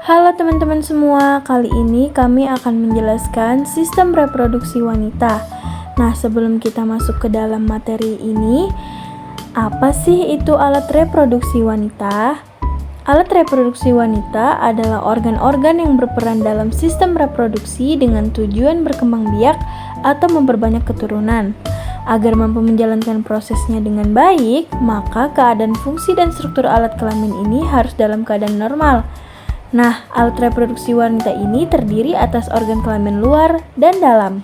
Halo teman-teman semua, kali ini kami akan menjelaskan sistem reproduksi wanita. Nah, sebelum kita masuk ke dalam materi ini, apa sih itu alat reproduksi wanita? Alat reproduksi wanita adalah organ-organ yang berperan dalam sistem reproduksi dengan tujuan berkembang biak atau memperbanyak keturunan. Agar mampu menjalankan prosesnya dengan baik, maka keadaan fungsi dan struktur alat kelamin ini harus dalam keadaan normal. Nah, alat reproduksi wanita ini terdiri atas organ kelamin luar dan dalam.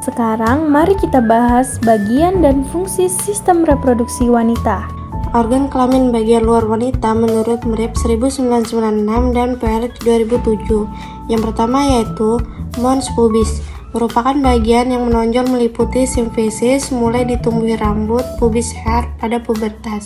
Sekarang, mari kita bahas bagian dan fungsi sistem reproduksi wanita. Organ kelamin bagian luar wanita menurut Mrep 1996 dan Peart 2007. Yang pertama yaitu mons pubis, merupakan bagian yang menonjol meliputi simfisis mulai ditumbuhi rambut pubis hair pada pubertas.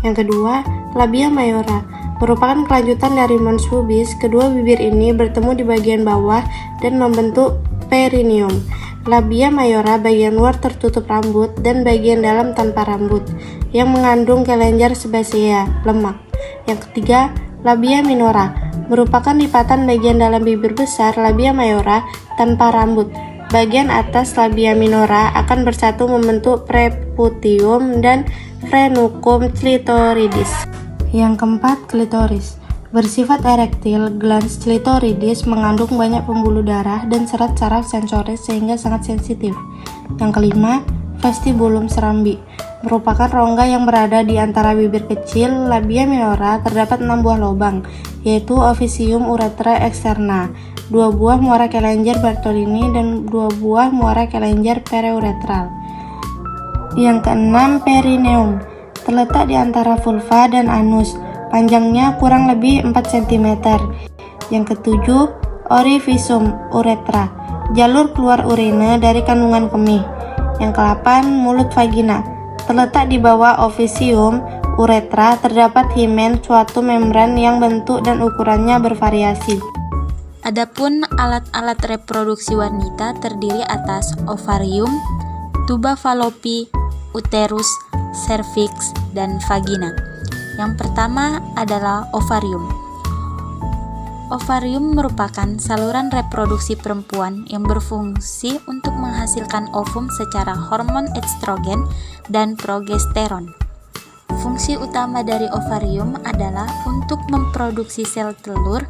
Yang kedua, labia mayora, merupakan kelanjutan dari mons pubis. Kedua bibir ini bertemu di bagian bawah dan membentuk perineum. Labia mayora bagian luar tertutup rambut dan bagian dalam tanpa rambut, yang mengandung kelenjar sebasea, lemak. Yang ketiga, labia minora, merupakan lipatan bagian dalam bibir besar labia mayora tanpa rambut. Bagian atas labia minora akan bersatu membentuk preputium dan frenukum clitoridis. Yang keempat, klitoris. Bersifat erektil, glans clitoridis mengandung banyak pembuluh darah dan serat saraf sensoris sehingga sangat sensitif. Yang kelima, vestibulum serambi, merupakan rongga yang berada di antara bibir kecil labia minora. Terdapat 6 buah lubang, yaitu officium uretra externa, 2 buah muara kelenjar Bartolini, dan 2 buah muara kelenjar periuretral. Yang keenam, perineum, terletak di antara vulva dan anus, panjangnya kurang lebih 4 cm. Yang ketujuh, orificium uretra, jalur keluar urine dari kandungan kemih. Yang ke-8, mulut vagina, terletak di bawah officium uretra. Terdapat himen, suatu membran yang bentuk dan ukurannya bervariasi. Adapun alat-alat reproduksi wanita terdiri atas ovarium, tuba fallopi, uterus, cervix, dan vagina. Yang pertama adalah ovarium. Ovarium merupakan saluran reproduksi perempuan yang berfungsi untuk menghasilkan ovum secara hormon estrogen dan progesteron. Fungsi utama dari ovarium adalah untuk memproduksi sel telur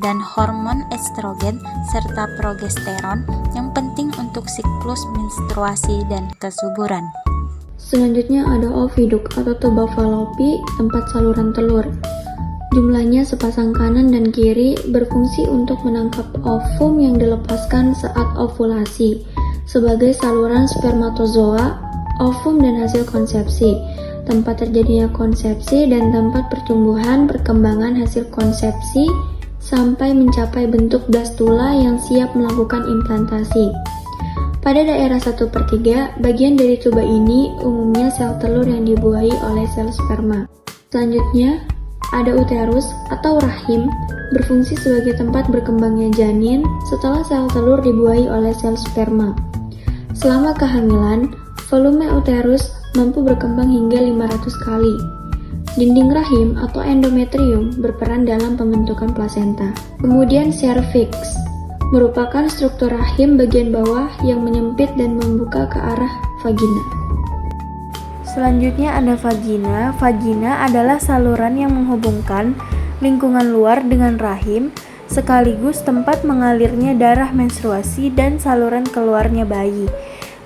dan hormon estrogen serta progesteron yang penting untuk siklus menstruasi dan kesuburan. Selanjutnya ada oviduk atau tuba fallopi, tempat saluran telur. Jumlahnya sepasang kanan dan kiri, berfungsi untuk menangkap ovum yang dilepaskan saat ovulasi sebagai saluran spermatozoa, ovum dan hasil konsepsi, tempat terjadinya konsepsi dan tempat pertumbuhan perkembangan hasil konsepsi sampai mencapai bentuk blastula yang siap melakukan implantasi. Pada daerah 1/3, bagian dari tuba ini umumnya sel telur yang dibuahi oleh sel sperma. Selanjutnya, ada uterus atau rahim, berfungsi sebagai tempat berkembangnya janin setelah sel telur dibuahi oleh sel sperma. Selama kehamilan, volume uterus mampu berkembang hingga 500 kali. Dinding rahim atau endometrium berperan dalam pembentukan plasenta. Kemudian cervix merupakan struktur rahim bagian bawah yang menyempit dan membuka ke arah vagina. Selanjutnya ada vagina. Vagina adalah saluran yang menghubungkan lingkungan luar dengan rahim, sekaligus tempat mengalirnya darah menstruasi dan saluran keluarnya bayi.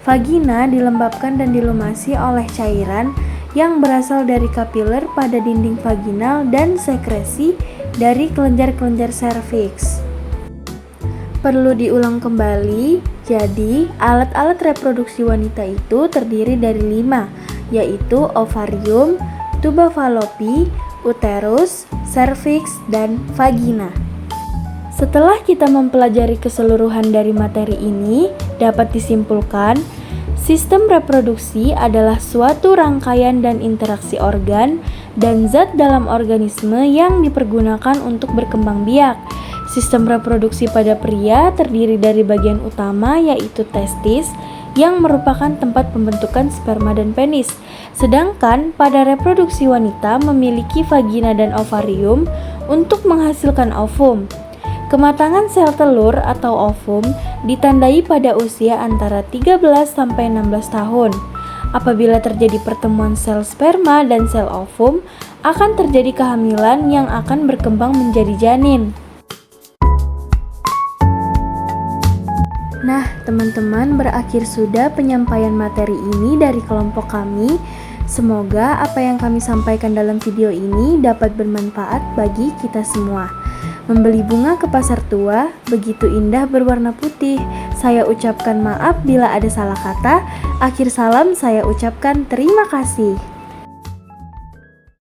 Vagina dilembabkan dan dilumasi oleh cairan yang berasal dari kapiler pada dinding vaginal dan sekresi dari kelenjar-kelenjar serviks. Perlu diulang kembali, jadi alat-alat reproduksi wanita itu terdiri dari 5, yaitu ovarium, tuba fallopi, uterus, cervix, dan vagina. Setelah kita mempelajari keseluruhan dari materi ini, dapat disimpulkan, sistem reproduksi adalah suatu rangkaian dan interaksi organ dan zat dalam organisme yang dipergunakan untuk berkembang biak. Sistem reproduksi pada pria terdiri dari bagian utama yaitu testis yang merupakan tempat pembentukan sperma dan penis. Sedangkan pada reproduksi wanita memiliki vagina dan ovarium untuk menghasilkan ovum. Kematangan sel telur atau ovum ditandai pada usia antara 13 sampai 16 tahun. Apabila terjadi pertemuan sel sperma dan sel ovum, akan terjadi kehamilan yang akan berkembang menjadi janin. Nah, teman-teman, berakhir sudah penyampaian materi ini dari kelompok kami. Semoga apa yang kami sampaikan dalam video ini dapat bermanfaat bagi kita semua. Membeli bunga ke pasar tua, begitu indah berwarna putih. Saya ucapkan maaf bila ada salah kata. Akhir salam saya ucapkan terima kasih.